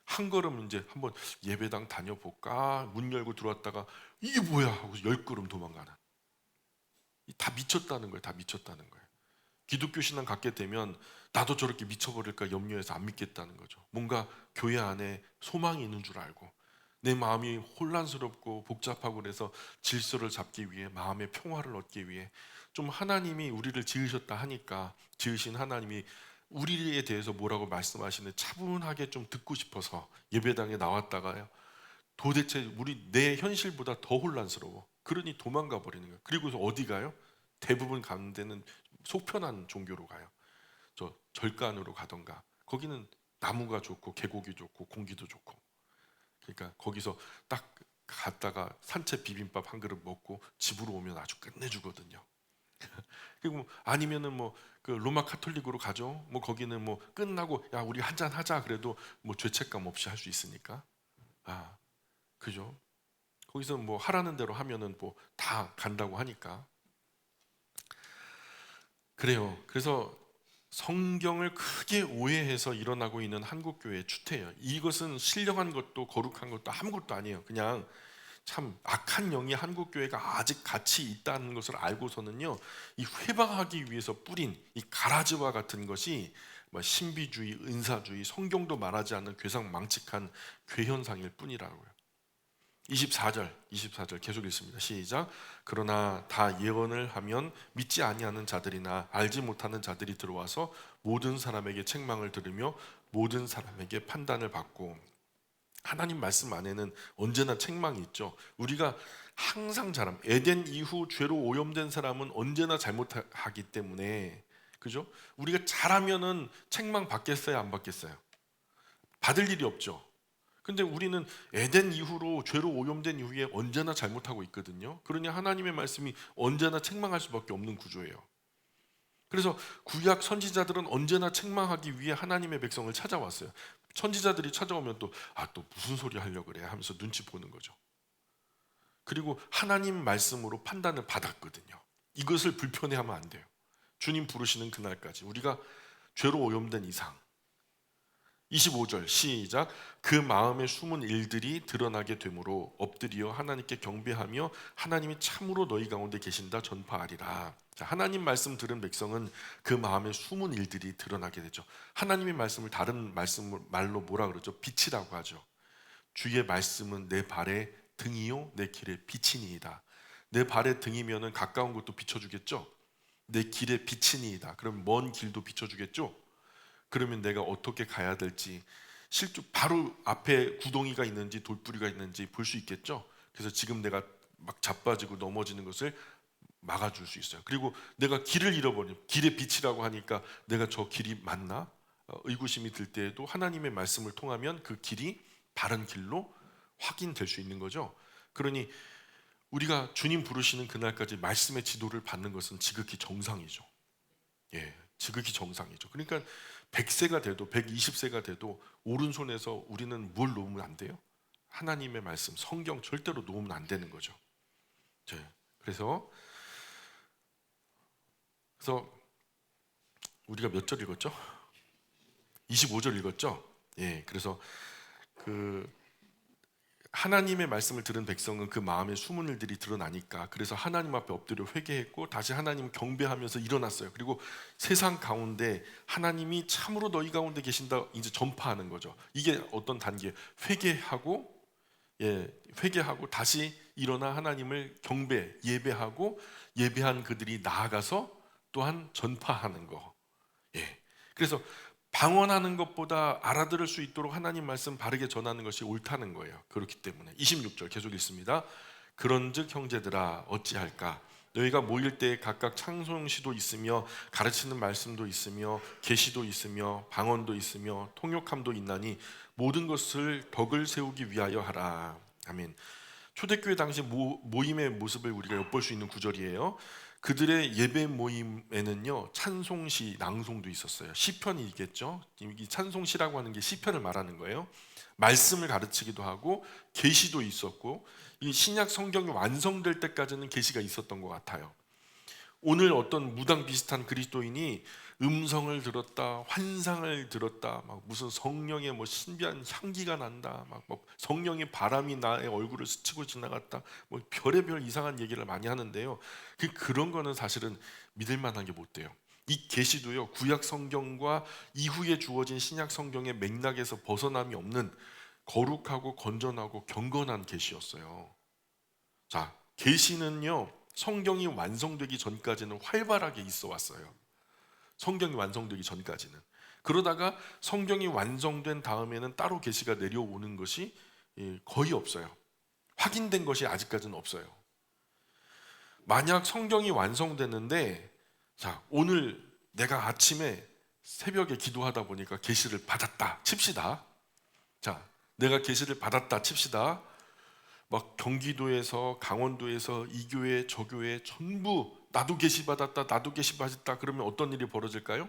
한 걸음 이제 한번 예배당 다녀볼까 문 열고 들어왔다가 이게 뭐야 하고 10걸음 도망가는. 다 미쳤다는 거예요. 다 미쳤다는 거예요. 기독교 신앙 갖게 되면 나도 저렇게 미쳐버릴까 염려해서 안 믿겠다는 거죠. 뭔가 교회 안에 소망이 있는 줄 알고 내 마음이 혼란스럽고 복잡하고 그래서 질서를 잡기 위해 마음의 평화를 얻기 위해 좀 하나님이 우리를 지으셨다 하니까 지으신 하나님이 우리에 대해서 뭐라고 말씀하시는지 차분하게 좀 듣고 싶어서 예배당에 나왔다가요. 도대체 내 현실보다 더 혼란스러워. 그러니 도망가 버리는 거예요. 그리고서 어디 가요? 대부분 가는 데는 속편한 종교로 가요. 저 절간으로 가던가. 거기는 나무가 좋고 계곡이 좋고 공기도 좋고. 그러니까 거기서 딱 갔다가 산채 비빔밥 한 그릇 먹고 집으로 오면 아주 끝내주거든요. 그리고 아니면은 뭐 그 로마 카톨릭으로 가죠. 뭐 거기는 뭐 끝나고 야 우리 한잔 하자 그래도 뭐 죄책감 없이 할 수 있으니까. 아 그죠? 거기서 뭐 하라는 대로 하면은 뭐 다 간다고 하니까. 그래요. 그래서 성경을 크게 오해해서 일어나고 있는 한국 교회의 추태예요. 이것은 신령한 것도 거룩한 것도 아무것도 아니에요. 그냥 참 악한 영이 한국 교회가 아직 같이 있다는 것을 알고서는요, 이 회방하기 위해서 뿌린 이 가라지와 같은 것이 뭐 신비주의, 은사주의, 성경도 말하지 않는 괴상망측한 괴현상일 뿐이라고요. 24절 계속 읽습니다. 시작. 그러나 다 예언을 하면 믿지 아니하는 자들이나 알지 못하는 자들이 들어와서 모든 사람에게 책망을 들으며 모든 사람에게 판단을 받고. 하나님 말씀 안에는 언제나 책망이 있죠. 우리가 항상 잘함. 에덴 이후 죄로 오염된 사람은 언제나 잘못하기 때문에, 그죠? 우리가 잘하면은 책망 받겠어요, 안 받겠어요? 받을 일이 없죠. 근데 우리는 에덴 이후로 죄로 오염된 이후에 언제나 잘못하고 있거든요. 그러니 하나님의 말씀이 언제나 책망할 수밖에 없는 구조예요. 그래서 구약 선지자들은 언제나 책망하기 위해 하나님의 백성을 찾아왔어요. 선지자들이 찾아오면 또 무슨 소리 하려고 그래 하면서 눈치 보는 거죠. 그리고 하나님 말씀으로 판단을 받았거든요. 이것을 불편해하면 안 돼요. 주님 부르시는 그날까지 우리가 죄로 오염된 이상. 25절 시작. 그 마음에 숨은 일들이 드러나게 되므로 엎드려 하나님께 경배하며 하나님이 참으로 너희 가운데 계신다 전파하리라. 자, 하나님 말씀 들은 백성은 그 마음에 숨은 일들이 드러나게 되죠. 하나님의 말씀을 다른 말로 뭐라 그러죠? 빛이라고 하죠. 주의 말씀은 내 발의 등이요 내 길의 빛이니이다. 내 발의 등이면은 가까운 곳도 비춰주겠죠. 내 길의 빛이니이다. 그럼 먼 길도 비춰주겠죠. 그러면 내가 어떻게 가야 될지 실제 바로 앞에 구덩이가 있는지 돌부리가 있는지 볼 수 있겠죠. 그래서 지금 내가 막 자빠지고 넘어지는 것을 막아줄 수 있어요. 그리고 내가 길을 잃어버리면 길의 빛이라고 하니까 내가 저 길이 맞나? 의구심이 들 때에도 하나님의 말씀을 통하면 그 길이 바른 길로 확인될 수 있는 거죠. 그러니 우리가 주님 부르시는 그날까지 말씀의 지도를 받는 것은 지극히 정상이죠. 예, 지극히 정상이죠. 그러니까 100세가 돼도 120세가 돼도 오른손에서 우리는 뭘 놓으면 안 돼요? 하나님의 말씀, 성경 절대로 놓으면 안 되는 거죠. 그래서 우리가 몇 절 읽었죠? 25절 읽었죠? 예, 그래서 그 하나님의 말씀을 들은 백성은 그 마음에 숨은 일들이 드러나니까 그래서 하나님 앞에 엎드려 회개했고 다시 하나님 경배하면서 일어났어요. 그리고 세상 가운데 하나님이 참으로 너희 가운데 계신다 이제 전파하는 거죠. 이게 어떤 단계? 회개하고 다시 일어나 하나님을 경배, 예배하고 예배한 그들이 나아가서 또한 전파하는 거. 예. 그래서 방언하는 것보다 알아들을 수 있도록 하나님 말씀 바르게 전하는 것이 옳다는 거예요. 그렇기 때문에 26절 계속 읽습니다. 그런즉 형제들아 어찌할까? 너희가 모일 때 각각 찬송시도 있으며 가르치는 말씀도 있으며 계시도 있으며 방언도 있으며 통역함도 있나니 모든 것을 덕을 세우기 위하여 하라. 아멘. 초대교회 당시 모임의 모습을 우리가 엿볼 수 있는 구절이에요. 그들의 예배 모임에는요 찬송시 낭송도 있었어요. 시편이 있겠죠. 이 찬송시라고 하는 게 시편을 말하는 거예요. 말씀을 가르치기도 하고 계시도 있었고 이 신약 성경이 완성될 때까지는 계시가 있었던 것 같아요. 오늘 어떤 무당 비슷한 그리스도인이 음성을 들었다, 환상을 들었다, 막 무슨 성령의 뭐 신비한 향기가 난다, 막 뭐 성령의 바람이 나의 얼굴을 스치고 지나갔다, 뭐 별의별 이상한 얘기를 많이 하는데요. 그런 거는 사실은 믿을 만한 게 못 돼요. 이 계시도요 구약 성경과 이후에 주어진 신약 성경의 맥락에서 벗어남이 없는 거룩하고 건전하고 경건한 계시였어요. 자, 계시는요 성경이 완성되기 전까지는 활발하게 있어 왔어요. 성경이 완성되기 전까지는. 그러다가 성경이 완성된 다음에는 따로 계시가 내려오는 것이 거의 없어요. 확인된 것이 아직까지는 없어요. 만약 성경이 완성됐는데 자, 오늘 내가 아침에 새벽에 기도하다 보니까 계시를 받았다 칩시다. 자, 내가 계시를 받았다 칩시다. 막 경기도에서 강원도에서 이 교회 저 교회 전부 나도 계시 받았다 나도 계시 받았다 그러면 어떤 일이 벌어질까요?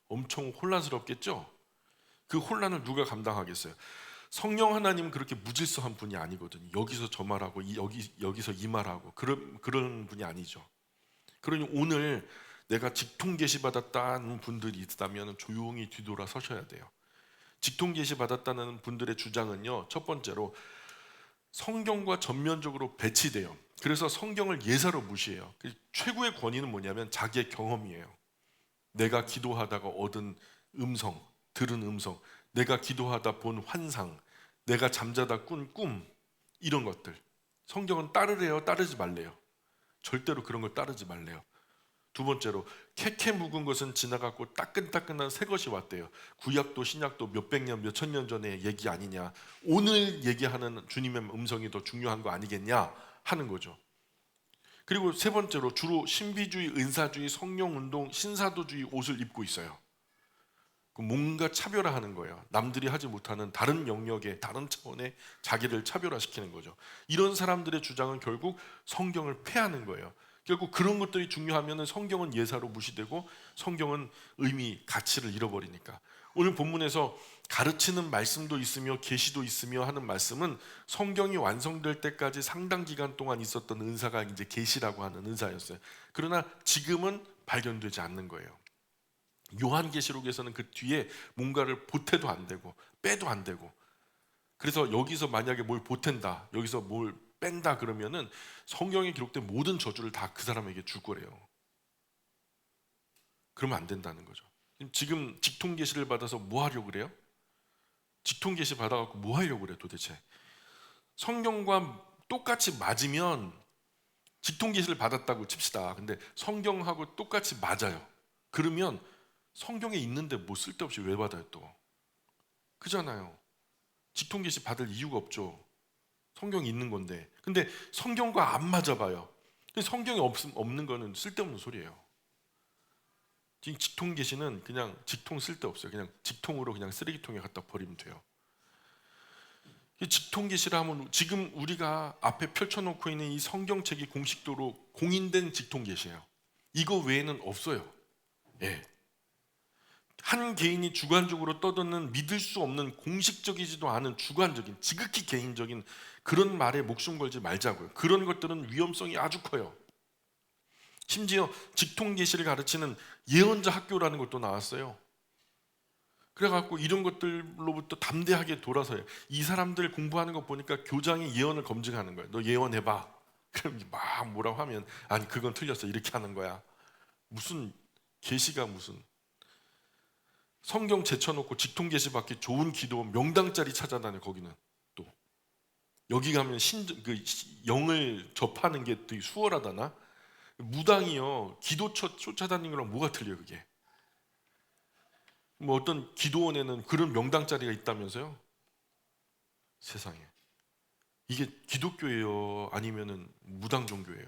엄청 혼란스럽겠죠? 그 혼란을 누가 감당하겠어요? 성령 하나님은 그렇게 무질서한 분이 아니거든요. 여기서 저 말하고 여기서 이 말하고 그런 분이 아니죠. 그러니 오늘 내가 직통 계시 받았다는 분들이 있다면 조용히 뒤돌아 서셔야 돼요. 직통 계시 받았다는 분들의 주장은요. 첫 번째로 성경과 전면적으로 배치돼요. 그래서 성경을 예사로 무시해요. 최고의 권위는 뭐냐면 자기의 경험이에요. 내가 기도하다가 얻은 음성, 들은 음성, 내가 기도하다 본 환상, 내가 잠자다 꾼 꿈, 이런 것들. 성경은 따르래요, 따르지 말래요? 절대로 그런 걸 따르지 말래요. 두 번째로, 캐캐 묵은 것은 지나갔고 따끈따끈한 새 것이 왔대요. 구약도 신약도 몇백 년, 몇천 년 전의 얘기 아니냐, 오늘 얘기하는 주님의 음성이 더 중요한 거 아니겠냐 하는 거죠. 그리고 세 번째로, 주로 신비주의, 은사주의, 성령운동, 신사도주의 옷을 입고 있어요. 뭔가 차별화하는 거예요. 남들이 하지 못하는 다른 영역에, 다른 차원에 자기를 차별화시키는 거죠. 이런 사람들의 주장은 결국 성경을 폐하는 거예요. 결국 그런 것들이 중요하면 성경은 예사로 무시되고 성경은 의미, 가치를 잃어버리니까. 오늘 본문에서 가르치는 말씀도 있으며 계시도 있으며 하는 말씀은 성경이 완성될 때까지 상당 기간 동안 있었던 은사가 이제 계시라고 하는 은사였어요. 그러나 지금은 발견되지 않는 거예요. 요한계시록에서는 그 뒤에 뭔가를 보태도 안 되고 빼도 안 되고, 그래서 여기서 만약에 뭘 보탠다, 여기서 뭘 뺀다 그러면은 성경에 기록된 모든 저주를 다 그 사람에게 줄 거래요. 그러면 안 된다는 거죠. 지금 직통계시를 받아서 뭐 하려고 그래요? 직통계시 받아갖고 뭐 하려고 그래 도대체? 성경과 똑같이 맞으면 직통계시를 받았다고 칩시다. 근데 성경하고 똑같이 맞아요. 그러면 성경에 있는데 뭐 쓸데없이 왜 받아요 또? 그잖아요. 직통계시 받을 이유가 없죠. 성경이 있는 건데. 근데 성경과 안 맞아봐요. 성경이 없는 거는 쓸데없는 소리예요. 지금 직통계시는 그냥 직통 쓸데없어요. 그냥 직통으로 그냥 쓰레기통에 갖다 버리면 돼요. 직통계시라 하면 지금 우리가 앞에 펼쳐놓고 있는 이 성경책이 공식도로 공인된 직통계시예요. 이거 외에는 없어요. 예. 한 개인이 주관적으로 떠드는 믿을 수 없는, 공식적이지도 않은 주관적인, 지극히 개인적인 그런 말에 목숨 걸지 말자고요. 그런 것들은 위험성이 아주 커요. 심지어 직통계시를 가르치는 예언자 학교라는 것도 나왔어요. 그래갖고 이런 것들로부터 담대하게 돌아서요. 이 사람들 공부하는 거 보니까 교장이 예언을 검증하는 거예요. 너 예언해봐. 그럼 막 뭐라고 하면 아니 그건 틀렸어 이렇게 하는 거야. 무슨 계시가 무슨. 성경 제쳐놓고 직통계시 받기 좋은 기도 명당짜리 찾아다녀. 거기는 또 여기 가면 영을 접하는 게 되게 수월하다나. 무당이요 기도처 쫓아다니는 거랑 뭐가 틀려 그게. 뭐 어떤 기도원에는 그런 명당짜리가 있다면서요. 세상에. 이게 기독교예요 아니면은 무당 종교예요?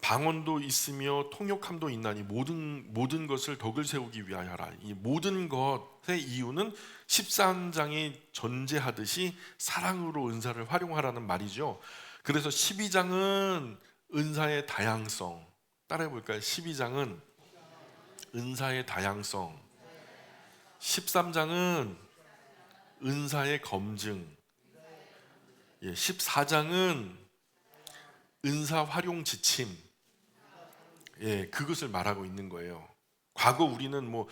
방언도 있으며 통역함도 있나니 모든 것을 덕을 세우기 위하여라. 이 모든 것의 이유는 13장이 전제하듯이 사랑으로 은사를 활용하라는 말이죠. 그래서 12장은 은사의 다양성. 따라해 볼까요? 12장은 은사의 다양성, 13장은 은사의 검증, 14장은 은사 활용 지침, 그것을 말하고 있는 거예요. 과거 우리는 뭐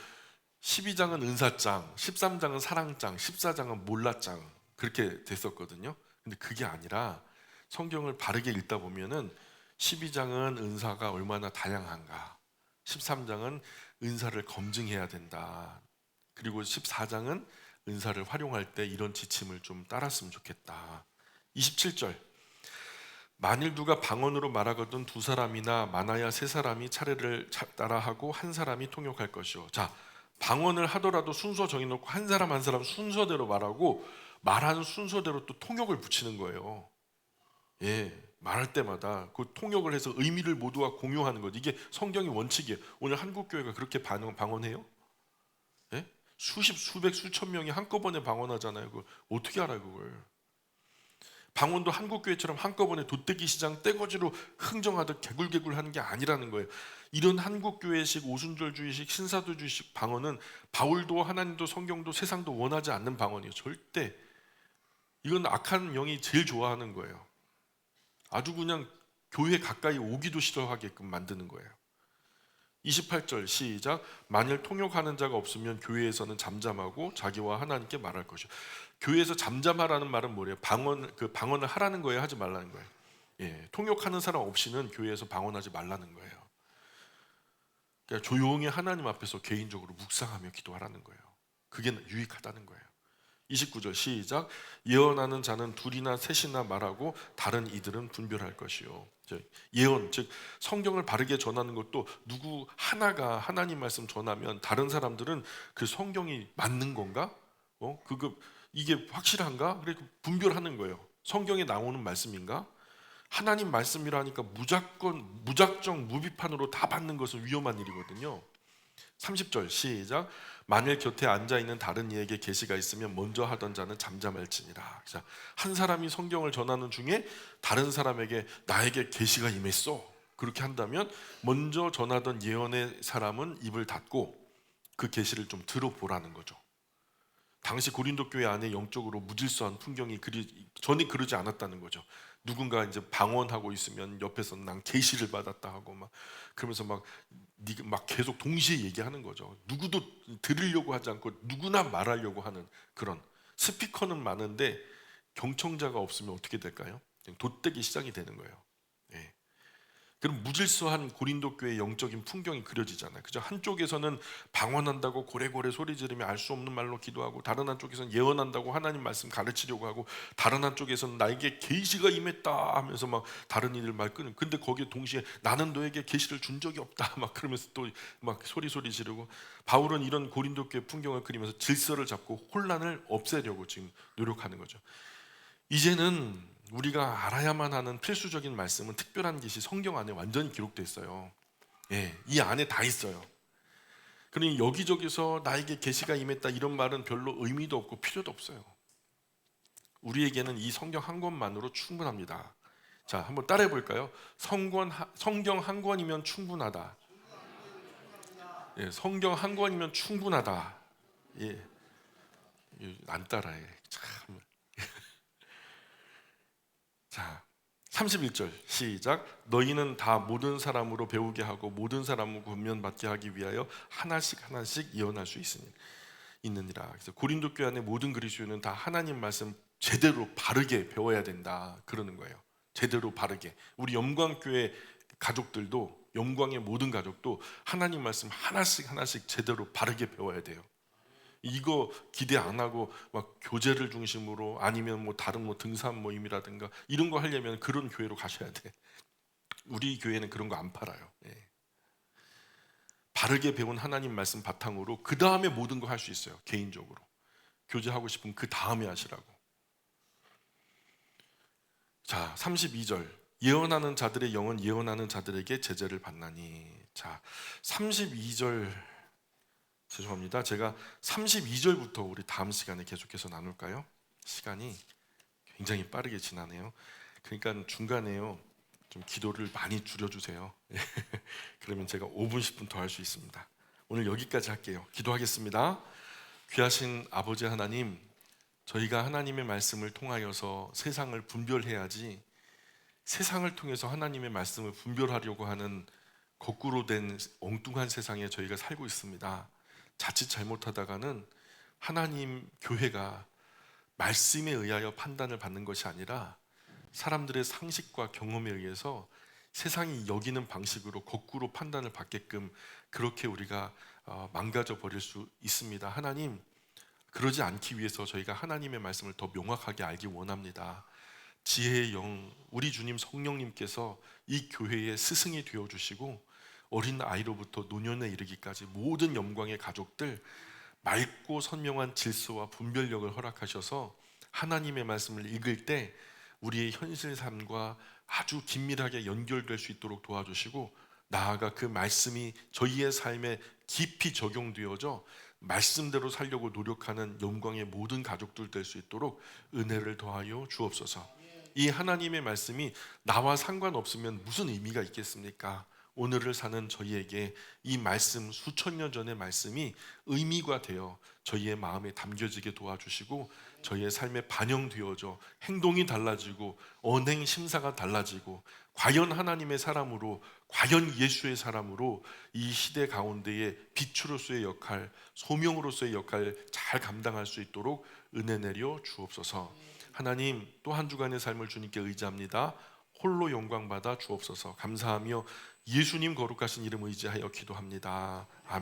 12장은 은사장, 13장은 사랑장, 14장은 몰라장 그렇게 됐었거든요. 근데 그게 아니라 성경을 바르게 읽다 보면은 12장은 은사가 얼마나 다양한가, 13장은 은사를 검증해야 된다, 그리고 14장은 은사를 활용할 때 이런 지침을 좀 따랐으면 좋겠다. 27절, 만일 누가 방언으로 말하거든 두 사람이나 많아야 세 사람이 차례를 따라하고 한 사람이 통역할 것이요. 자, 방언을 하더라도 순서 정해놓고 한 사람 한 사람 순서대로 말하고 말하는 순서대로 또 통역을 붙이는 거예요. 말할 때마다 그 통역을 해서 의미를 모두가 공유하는 것. 이게 성경의 원칙이에요. 오늘 한국교회가 그렇게 방언해요? 수십, 수백, 수천 명이 한꺼번에 방언하잖아요. 그걸 어떻게 알아요 그걸? 방언도 한국교회처럼 한꺼번에 돗대기 시장 떼거지로 흥정하듯 개굴개굴 하는 게 아니라는 거예요. 이런 한국교회식 오순절주의식 신사도주의식 방언은 바울도 하나님도 성경도 세상도 원하지 않는 방언이에요. 절대. 이건 악한 영이 제일 좋아하는 거예요. 아주 그냥 교회 가까이 오기도 싫어하게끔 만드는 거예요. 28절 시작. 만일 통역하는 자가 없으면 교회에서는 잠잠하고 자기와 하나님께 말할 것이요. 교회에서 잠잠하라는 말은 뭐래요? 방언을 하라는 거예요, 하지 말라는 거예요? 통역하는 사람 없이는 교회에서 방언하지 말라는 거예요. 그러니까 조용히 하나님 앞에서 개인적으로 묵상하며 기도하라는 거예요. 그게 유익하다는 거예요. 29절 시작. 예언하는 자는 둘이나 셋이나 말하고 다른 이들은 분별할 것이요. 예언 즉 성경을 바르게 전하는 것도 누구 하나가 하나님 말씀 전하면 다른 사람들은 그 성경이 맞는 건가? 그거 이게 확실한가? 그래 분별하는 거예요. 성경에 나오는 말씀인가? 하나님 말씀이라니까 무작정 무비판으로 다 받는 것은 위험한 일이거든요. 30절 시작. 만일 곁에 앉아 있는 다른 이에게 계시가 있으면 먼저 하던 자는 잠잠할지니라. 자, 한 사람이 성경을 전하는 중에 다른 사람에게 나에게 계시가 임했어. 그렇게 한다면 먼저 전하던 예언의 사람은 입을 닫고 그 계시를 좀 들어보라는 거죠. 당시 고린도 교회 안에 영적으로 무질서한 풍경이 전에 그러지 않았다는 거죠. 누군가 이제 방언하고 있으면 옆에서 난 계시를 받았다 하고 막 그러면서 막 계속 동시에 얘기하는 거죠. 누구도 들으려고 하지 않고 누구나 말하려고 하는 그런 스피커는 많은데 경청자가 없으면 어떻게 될까요? 돛대기 시작이 되는 거예요. 예. 그럼 무질서한 고린도 교회의 영적인 풍경이 그려지잖아요. 그죠? 한쪽에서는 방언한다고 고래고래 소리 지르며 알 수 없는 말로 기도하고, 다른 한쪽에서는 예언한다고 하나님 말씀 가르치려고 하고, 다른 한쪽에서는 나에게 계시가 임했다 하면서 막 다른 이들 말 끊는. 근데 거기에 동시에 나는 너에게 계시를 준 적이 없다 막 그러면서 또 막 소리 지르고. 바울은 이런 고린도 교회 풍경을 그리면서 질서를 잡고 혼란을 없애려고 지금 노력하는 거죠. 이제는 우리가 알아야만 하는 필수적인 말씀은 특별한 계시 성경 안에 완전히 기록되어 있어요. 예, 이 안에 다 있어요. 그러니 여기저기서 나에게 계시가 임했다 이런 말은 별로 의미도 없고 필요도 없어요. 우리에게는 이 성경 한 권만으로 충분합니다. 자, 한번 따라해 볼까요? 성경 한 권이면 충분하다. 예, 성경 한 권이면 충분하다. 예, 안 따라해. 참. 자, 31절 시작. 너희는 다 모든 사람으로 배우게 하고 모든 사람을 권면받게 하기 위하여 하나씩 예언할 수 있느니라. 그래서 고린도 교회 안에 모든 그리스도인은 다 하나님 말씀 제대로 바르게 배워야 된다 그러는 거예요. 제대로 바르게. 우리 영광교회 가족들도, 영광의 모든 가족도 하나님 말씀 하나씩 제대로 바르게 배워야 돼요. 이거 기대 안 하고 막 교제를 중심으로 아니면 뭐 다른 뭐 등산 모임이라든가 이런 거 하려면 그런 교회로 가셔야 돼. 우리 교회는 그런 거 안 팔아요. 예. 바르게 배운 하나님 말씀 바탕으로 그 다음에 모든 거 할 수 있어요. 개인적으로 교제하고 싶으면 그 다음에 하시라고. 자, 32절 예언하는 자들의 영은 예언하는 자들에게 제재를 받나니. 자, 32절 죄송합니다. 제가 32절부터 우리 다음 시간에 계속해서 나눌까요? 시간이 굉장히 빠르게 지나네요. 그러니까 중간에요 좀 기도를 많이 줄여주세요. 그러면 제가 5분 10분 더 할 수 있습니다. 오늘 여기까지 할게요. 기도하겠습니다. 귀하신 아버지 하나님, 저희가 하나님의 말씀을 통하여서 세상을 분별해야지 세상을 통해서 하나님의 말씀을 분별하려고 하는 거꾸로 된 엉뚱한 세상에 저희가 살고 있습니다. 자칫 잘못하다가는 하나님 교회가 말씀에 의하여 판단을 받는 것이 아니라 사람들의 상식과 경험에 의해서 세상이 여기는 방식으로 거꾸로 판단을 받게끔 그렇게 우리가 망가져 버릴 수 있습니다. 하나님, 그러지 않기 위해서 저희가 하나님의 말씀을 더 명확하게 알기 원합니다. 지혜의 영, 우리 주님 성령님께서 이 교회의 스승이 되어주시고 어린 아이로부터 노년에 이르기까지 모든 영광의 가족들 맑고 선명한 질서와 분별력을 허락하셔서 하나님의 말씀을 읽을 때 우리의 현실 삶과 아주 긴밀하게 연결될 수 있도록 도와주시고, 나아가 그 말씀이 저희의 삶에 깊이 적용되어져 말씀대로 살려고 노력하는 영광의 모든 가족들 될 수 있도록 은혜를 더하여 주옵소서. 이 하나님의 말씀이 나와 상관없으면 무슨 의미가 있겠습니까? 오늘을 사는 저희에게 이 말씀, 수천 년 전의 말씀이 의미가 되어 저희의 마음에 담겨지게 도와주시고 저희의 삶에 반영되어져 행동이 달라지고 언행 심사가 달라지고 과연 하나님의 사람으로, 과연 예수의 사람으로 이 시대 가운데에 빛으로서의 역할, 소명으로서의 역할 잘 감당할 수 있도록 은혜 내려 주옵소서. 하나님, 또 한 주간의 삶을 주님께 의지합니다. 홀로 영광 받아 주옵소서. 감사하며 예수님 거룩하신 이름 의지하여 기도합니다. 아멘.